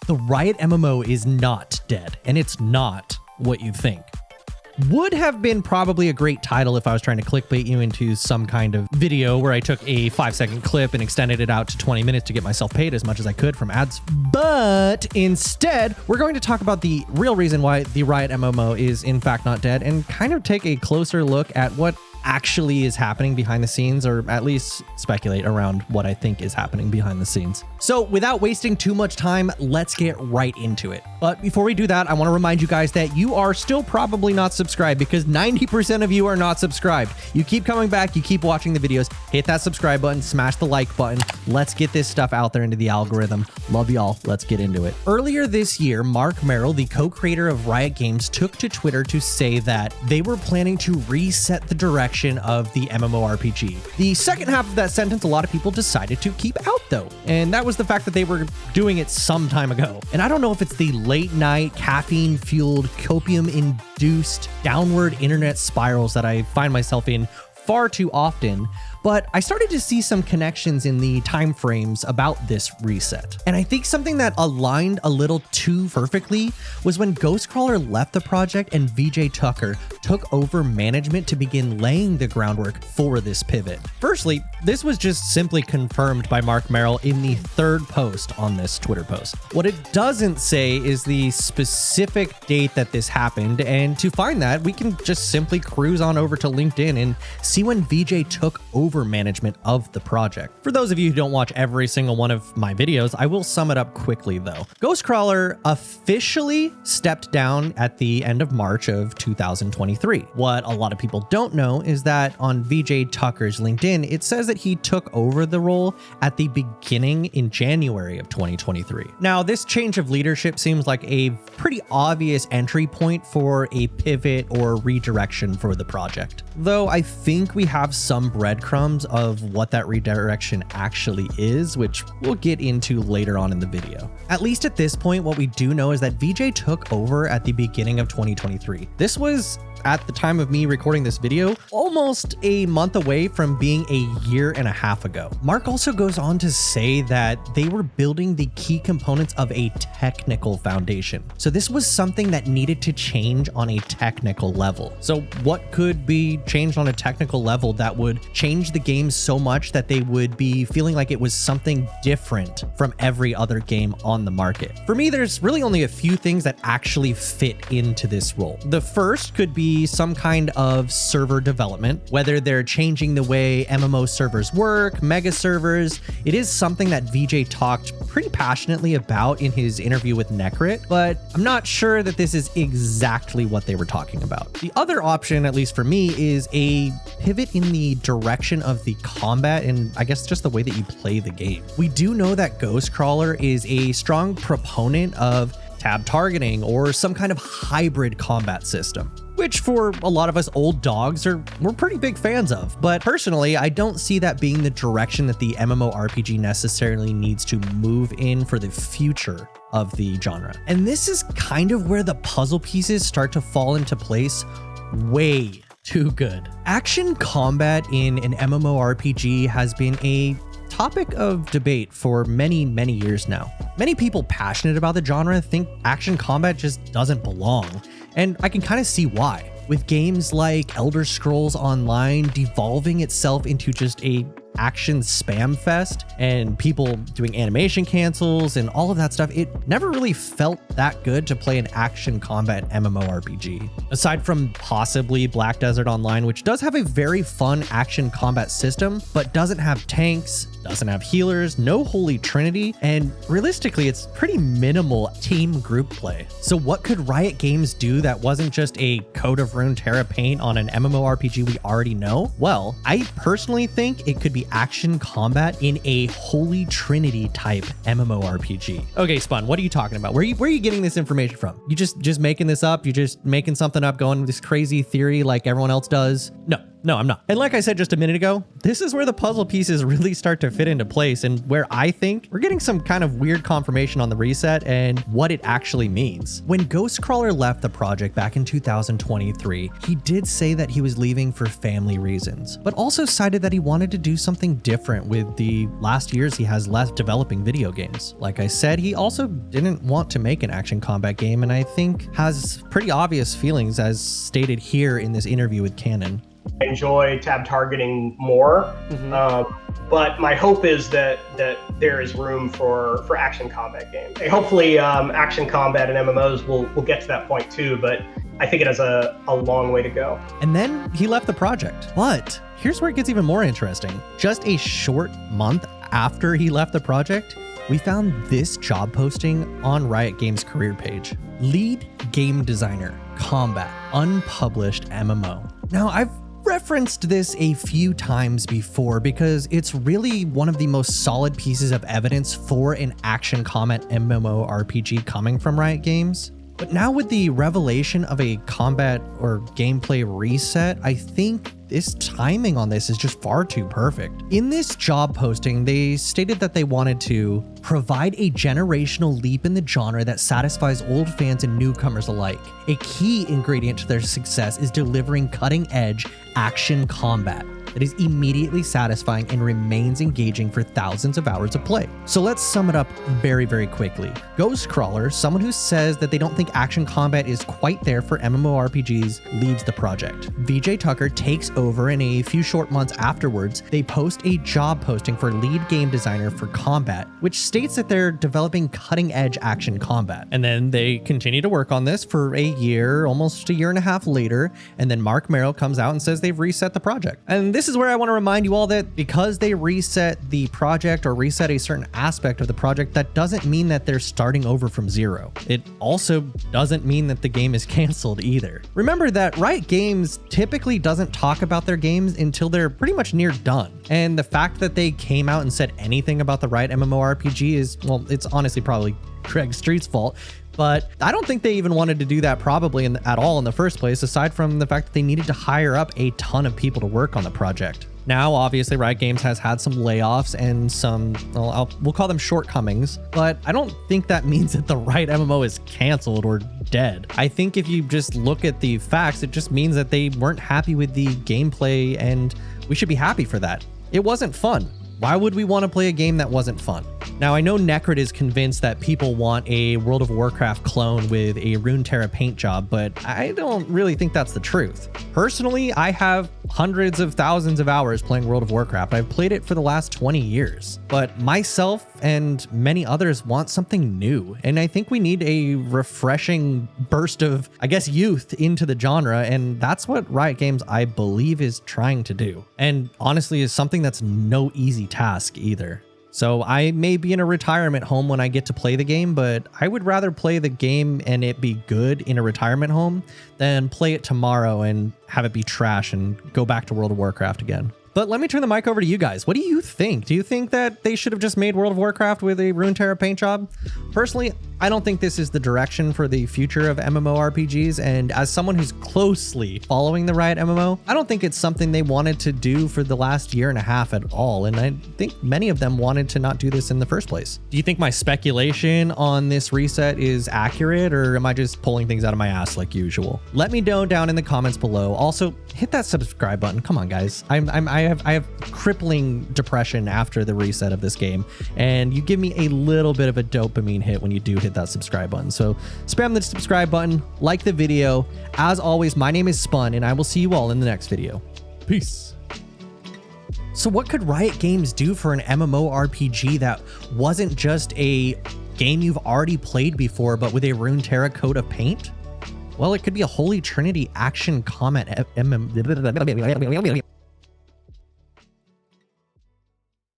The Riot MMO is not dead, and it's not what you think. Would have been probably a great title if I was trying to clickbait you into some kind of video where I took a 5-second clip and extended it out to 20 minutes to get myself paid as much as I could from ads. But instead, we're going to talk about the real reason why the Riot MMO is in fact not dead and kind of take a closer look at what actually is happening behind the scenes, or at least speculate around what I think is happening behind the scenes. So without wasting too much time, let's get right into it. But before we do that, I want to remind you guys that you are still probably not subscribed, because 90% of you are not subscribed. You keep coming back, you keep watching the videos, hit that subscribe button, smash the like button. Let's get this stuff out there into the algorithm. Love y'all. Let's get into it. Earlier this year, Mark Merrill, the co-creator of Riot Games, took to Twitter to say that they were planning to reset the direction of the MMORPG. The second half of that sentence, a lot of people decided to keep out though, and that was the fact that they were doing it some time ago. And I don't know if it's the late night, caffeine-fueled, copium-induced downward internet spirals that I find myself in far too often, but I started to see some connections in the time frames about this reset. And I think something that aligned a little too perfectly was when Ghostcrawler left the project and VJ Tucker took over management to begin laying the groundwork for this pivot. Firstly, this was just simply confirmed by Mark Merrill in the third post on this Twitter post. What it doesn't say is the specific date that this happened, and to find that, we can just simply cruise on over to LinkedIn and see when VJ took over management of the project. For those of you who don't watch every single one of my videos, I will sum it up quickly though. Ghostcrawler officially stepped down at the end of March of 2023. What a lot of people don't know is that on VJ Tucker's LinkedIn, it says that he took over the role at the beginning in January of 2023. Now, this change of leadership seems like a pretty obvious entry point for a pivot or redirection for the project. Though I think we have some breadcrumbs of what that redirection actually is, which we'll get into later on in the video. At least at this point, what we do know is that VJ took over at the beginning of 2023. This was, at the time of me recording this video, almost a month away from being a year and a half ago. Mark also goes on to say that they were building the key components of a technical foundation. So this was something that needed to change on a technical level. So what could be changed on a technical level that would change the game so much that they would be feeling like it was something different from every other game on the market? For me, there's really only a few things that actually fit into this role. The first could be some kind of server development, whether they're changing the way MMO servers work, mega servers. It is something that VJ talked pretty passionately about in his interview with Necrit, but I'm not sure that this is exactly what they were talking about. The other option, at least for me, is a pivot in the direction of the combat and I guess just the way that you play the game. We do know that Ghostcrawler is a strong proponent of tab targeting or some kind of hybrid combat system, which for a lot of us old dogs we're pretty big fans of. But personally, I don't see that being the direction that the MMORPG necessarily needs to move in for the future of the genre. And this is kind of where the puzzle pieces start to fall into place way too good. Action combat in an MMORPG has been a topic of debate for many years now. Many people passionate about the genre think action combat just doesn't belong, and I can kind of see why. With games like Elder Scrolls Online devolving itself into just a action spam fest and people doing animation cancels and all of that stuff, it never really felt that good to play an action combat MMORPG. Aside from possibly Black Desert Online, which does have a very fun action combat system, but doesn't have tanks, doesn't have healers, no holy trinity, and realistically, it's pretty minimal team group play. So what could Riot Games do that wasn't just a Code of Runeterra paint on an MMORPG we already know? Well, I personally think it could be action combat in a holy trinity type MMORPG. Okay, Spun, what are you talking about? Where are you getting this information from? You just making this up? You just making something up, going with this crazy theory like everyone else does? No, No, I'm not. And like I said just a minute ago, this is where the puzzle pieces really start to fit into place and where I think we're getting some kind of weird confirmation on the reset and what it actually means. When Ghostcrawler left the project back in 2023, he did say that he was leaving for family reasons, but also cited that he wanted to do something different with the last years he has left developing video games. Like I said, he also didn't want to make an action combat game, and I think has pretty obvious feelings as stated here in this interview with Canon. I enjoy tab targeting more, but my hope is that there is room for action combat games. And hopefully action combat and MMOs will get to that point too, but I think it has a long way to go. And then he left the project. But here's where it gets even more interesting. Just a short month after he left the project, we found this job posting on Riot Games' career page. Lead game designer, combat, unpublished MMO. Now, I've referenced this a few times before because it's really one of the most solid pieces of evidence for an action combat MMORPG coming from Riot Games. But now with the revelation of a combat or gameplay reset, I think this timing on this is just far too perfect. In this job posting, they stated that they wanted to provide a generational leap in the genre that satisfies old fans and newcomers alike. A key ingredient to their success is delivering cutting-edge action combat that is immediately satisfying and remains engaging for thousands of hours of play. So let's sum it up very, very quickly. Ghostcrawler, someone who says that they don't think action combat is quite there for MMORPGs, leaves the project. VJ Tucker takes over, and a few short months afterwards, they post a job posting for lead game designer for combat, which states that they're developing cutting-edge action combat. And then they continue to work on this for a year, almost a year and a half later, and then Mark Merrill comes out and says they've reset the project. And this is where I want to remind you all that because they reset the project or reset a certain aspect of the project, that doesn't mean that they're starting over from zero. It also doesn't mean that the game is canceled either. Remember that Riot Games typically doesn't talk about their games until they're pretty much near done. And the fact that they came out and said anything about the Riot MMORPG is, well, it's honestly probably Greg Street's fault. But I don't think they even wanted to do that probably at all in the first place, aside from the fact that they needed to hire up a ton of people to work on the project. Now, obviously, Riot Games has had some layoffs and some, well, we'll call them shortcomings, but I don't think that means that the Riot MMO is canceled or dead. I think if you just look at the facts, it just means that they weren't happy with the gameplay, and we should be happy for that. It wasn't fun. Why would we want to play a game that wasn't fun? Now, I know Necrit is convinced that people want a World of Warcraft clone with a Runeterra paint job, but I don't really think that's the truth. Personally, I have hundreds of thousands of hours playing World of Warcraft. I've played it for the last 20 years, but myself and many others want something new. And I think we need a refreshing burst of, I guess, youth into the genre. And that's what Riot Games, I believe, is trying to do. And honestly, is something that's no easy task either. So I may be in a retirement home when I get to play the game, but I would rather play the game and it be good in a retirement home than play it tomorrow and have it be trash and go back to World of Warcraft again. But let me turn the mic over to you guys. What do you think? Do you think that they should have just made World of Warcraft with a Runeterra paint job? Personally, I don't think this is the direction for the future of MMORPGs, and as someone who's closely following the Riot MMO, I don't think it's something they wanted to do for the last year and a half at all, and I think many of them wanted to not do this in the first place. Do you think my speculation on this reset is accurate, or am I just pulling things out of my ass like usual? Let me know down in the comments below. Also, hit that subscribe button. Come on, guys. I have crippling depression after the reset of this game, and you give me a little bit of a dopamine hit when you do hit that subscribe button. So spam the subscribe button, like the video. As always, my name is Spun, and I will see you all in the next video. Peace. So what could Riot Games do for an MMORPG that wasn't just a game you've already played before, but with a Runeterra coat of paint? Well, it could be a Holy Trinity action combat